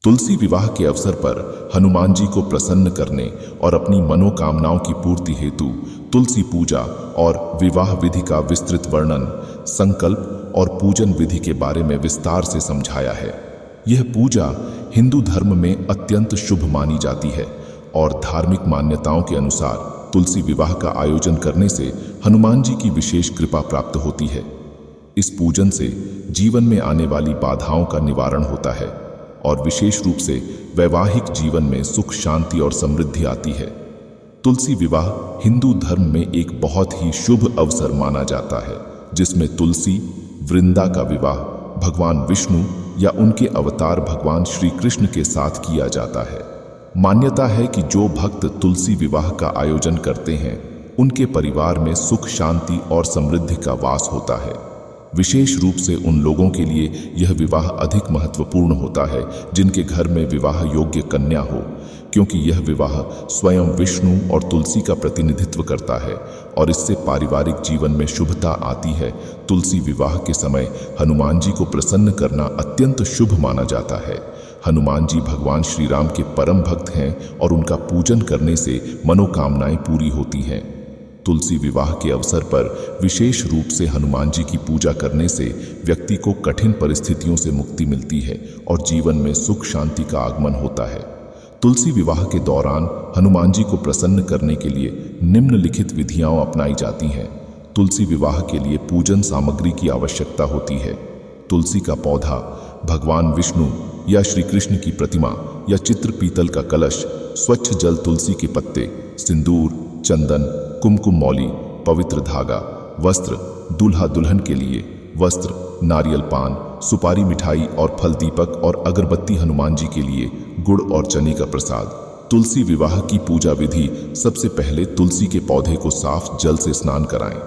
तुलसी विवाह के अवसर पर हनुमान जी को प्रसन्न करने और अपनी मनोकामनाओं की पूर्ति हेतु तुलसी पूजा और विवाह विधि का विस्तृत वर्णन, संकल्प और पूजन विधि के बारे में विस्तार से समझाया है। यह पूजा हिंदू धर्म में अत्यंत शुभ मानी जाती है और धार्मिक मान्यताओं के अनुसार तुलसी विवाह का आयोजन करने से हनुमान जी की विशेष कृपा प्राप्त होती है। इस पूजन से जीवन में आने वाली बाधाओं का निवारण होता है और विशेष रूप से वैवाहिक जीवन में सुख, शांति और समृद्धि आती है। तुलसी विवाह हिंदू धर्म में एक बहुत ही शुभ अवसर माना जाता है, जिसमें तुलसी वृंदा का विवाह भगवान विष्णु या उनके अवतार भगवान श्री कृष्ण के साथ किया जाता है। मान्यता है कि जो भक्त तुलसी विवाह का आयोजन करते हैं, उनके परिवार में सुख, शांति और समृद्धि का वास होता है। विशेष रूप से उन लोगों के लिए यह विवाह अधिक महत्वपूर्ण होता है जिनके घर में विवाह योग्य कन्या हो, क्योंकि यह विवाह स्वयं विष्णु और तुलसी का प्रतिनिधित्व करता है और इससे पारिवारिक जीवन में शुभता आती है। तुलसी विवाह के समय हनुमान जी को प्रसन्न करना अत्यंत शुभ माना जाता है। हनुमान जी भगवान श्री राम के परम भक्त हैं और उनका पूजन करने से मनोकामनाएं पूरी होती हैं। तुलसी विवाह के अवसर पर विशेष रूप से हनुमान जी की पूजा करने से व्यक्ति को कठिन परिस्थितियों से मुक्ति मिलती है और जीवन में सुख, शांति का आगमन होता है। तुलसी विवाह के दौरान हनुमान जी को प्रसन्न करने के लिए निम्नलिखित विधियां अपनाई जाती हैं। तुलसी विवाह के लिए पूजन सामग्री की आवश्यकता होती है। तुलसी का पौधा, भगवान विष्णु या श्री कृष्ण की प्रतिमा या चित्र, पीतल का कलश, स्वच्छ जल, तुलसी के पत्ते, सिंदूर, चंदन, कुमकुम मौली, पवित्र धागा, वस्त्र, दूल्हा दुल्हन के लिए वस्त्र, नारियल, पान, सुपारी, मिठाई और फल, दीपक और अगरबत्ती, हनुमान जी के लिए गुड़ और चने का प्रसाद। तुलसी विवाह की पूजा विधि: सबसे पहले तुलसी के पौधे को साफ जल से स्नान कराएं।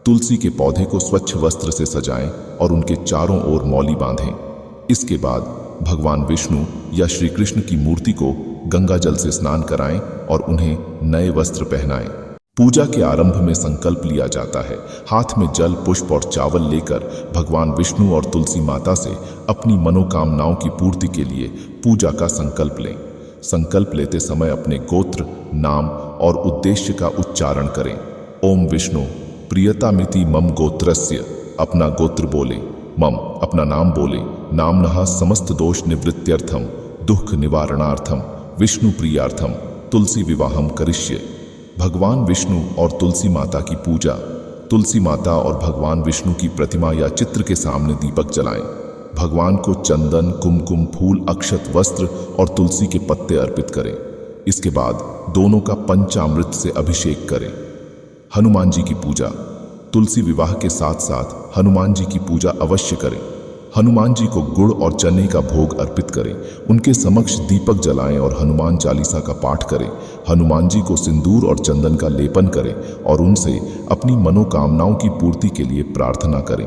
तुलसी के पौधे को स्वच्छ वस्त्र से सजाएं और उनके चारों ओर मौली बांधें। इसके बाद भगवान विष्णु या श्री कृष्ण की मूर्ति को गंगा जल से स्नान कराएं और उन्हें नए वस्त्र पहनाएं। पूजा के आरंभ में संकल्प लिया जाता है। हाथ में जल, पुष्प और चावल लेकर भगवान विष्णु और तुलसी माता से अपनी मनोकामनाओं की पूर्ति के लिए पूजा का संकल्प लें। संकल्प लेते समय अपने गोत्र, नाम और उद्देश्य का उच्चारण करें। ओम विष्णु प्रियतामिति मम गोत्रस्य, अपना गोत्र बोले। मम, अपना नाम बोले। नामनः समस्त दोष निवृत्त्यर्थम, दुख निवारणार्थम, विष्णु प्रियार्थम तुलसी विवाहम करिष्ये। भगवान विष्णु और तुलसी माता की पूजा: तुलसी माता और भगवान विष्णु की प्रतिमा या चित्र के सामने दीपक जलाएं। भगवान को चंदन, कुमकुम, फूल, अक्षत, वस्त्र और तुलसी के पत्ते अर्पित करें। इसके बाद दोनों का पंचामृत से अभिषेक करें। हनुमान जी की पूजा: तुलसी विवाह के साथ साथ हनुमान जी की पूजा अवश्य करें। हनुमान जी को गुड़ और चने का भोग अर्पित करें। उनके समक्ष दीपक जलाएं और हनुमान चालीसा का पाठ करें। हनुमान जी को सिंदूर और चंदन का लेपन करें और उनसे अपनी मनोकामनाओं की पूर्ति के लिए प्रार्थना करें।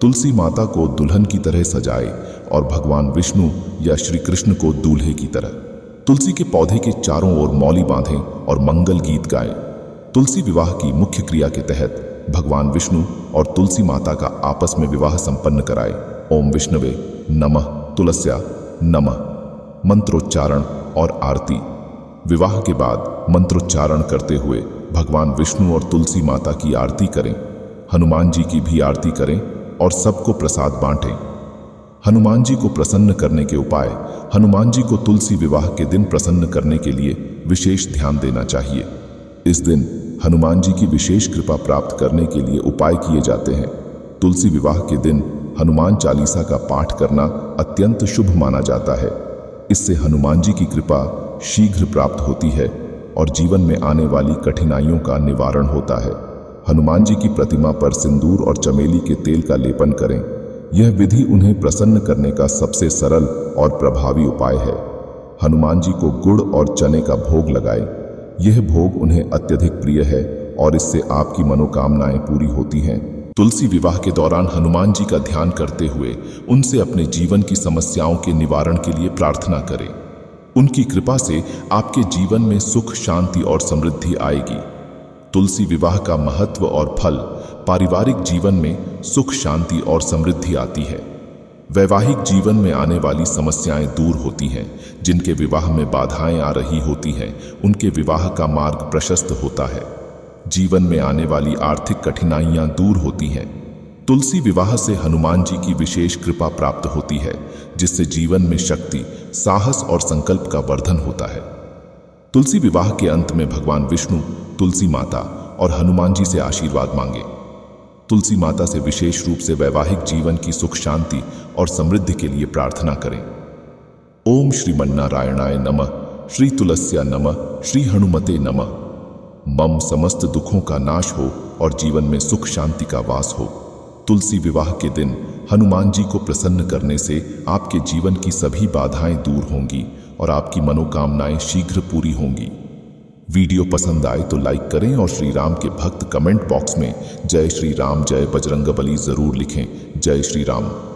तुलसी माता को दुल्हन की तरह सजाएं और भगवान विष्णु या श्री कृष्ण को दूल्हे की तरह। तुलसी के पौधे के चारों ओर मौली बांधें और मंगल गीत गाएं। तुलसी विवाह की मुख्य क्रिया के तहत भगवान विष्णु और तुलसी माता का आपस में विवाह संपन्न कराएं। ओम विष्णवे नमः, तुलस्या नमः। मंत्रोच्चारण और आरती: विवाह के बाद मंत्रोच्चारण करते हुए भगवान विष्णु और तुलसी माता की आरती करें। हनुमान जी की भी आरती करें और सबको प्रसाद बांटें। हनुमान जी को प्रसन्न करने के उपाय: हनुमान जी को तुलसी विवाह के दिन प्रसन्न करने के लिए विशेष ध्यान देना चाहिए। इस दिन हनुमान जी की विशेष कृपा प्राप्त करने के लिए उपाय किए जाते हैं। तुलसी विवाह के दिन हनुमान चालीसा का पाठ करना अत्यंत शुभ माना जाता है। इससे हनुमान जी की कृपा शीघ्र प्राप्त होती है और जीवन में आने वाली कठिनाइयों का निवारण होता है। हनुमान जी की प्रतिमा पर सिंदूर और चमेली के तेल का लेपन करें। यह विधि उन्हें प्रसन्न करने का सबसे सरल और प्रभावी उपाय है। हनुमान जी को गुड़ और चने का भोग लगाएं। यह भोग उन्हें अत्यधिक प्रिय है और इससे आपकी मनोकामनाएं पूरी होती हैं। तुलसी विवाह के दौरान हनुमान जी का ध्यान करते हुए उनसे अपने जीवन की समस्याओं के निवारण के लिए प्रार्थना करें। उनकी कृपा से आपके जीवन में सुख, शांति और समृद्धि आएगी। तुलसी विवाह का महत्व और फल: पारिवारिक जीवन में सुख, शांति और समृद्धि आती है। वैवाहिक जीवन में आने वाली समस्याएं दूर होती हैं। जिनके विवाह में बाधाएं आ रही होती हैं, उनके विवाह का मार्ग प्रशस्त होता है। जीवन में आने वाली आर्थिक कठिनाइयां दूर होती हैं। तुलसी विवाह से हनुमान जी की विशेष कृपा प्राप्त होती है, जिससे जीवन में शक्ति, साहस और संकल्प का वर्धन होता है। तुलसी विवाह के अंत में भगवान विष्णु, तुलसी माता और हनुमान जी से आशीर्वाद मांगे। तुलसी माता से विशेष रूप से वैवाहिक जीवन की सुख शांति और समृद्धि के लिए प्रार्थना करें। ओम श्रीमन्नारायणाय नमः, श्री तुलस्या नमः, श्री हनुमते नमः। मम समस्त दुखों का नाश हो और जीवन में सुख शांति का वास हो। तुलसी विवाह के दिन हनुमान जी को प्रसन्न करने से आपके जीवन की सभी बाधाएं दूर होंगी और आपकी मनोकामनाएं शीघ्र पूरी होंगी। वीडियो पसंद आए तो लाइक करें और श्री राम के भक्त कमेंट बॉक्स में जय श्री राम, जय बजरंगबली जरूर लिखें। जय श्री राम।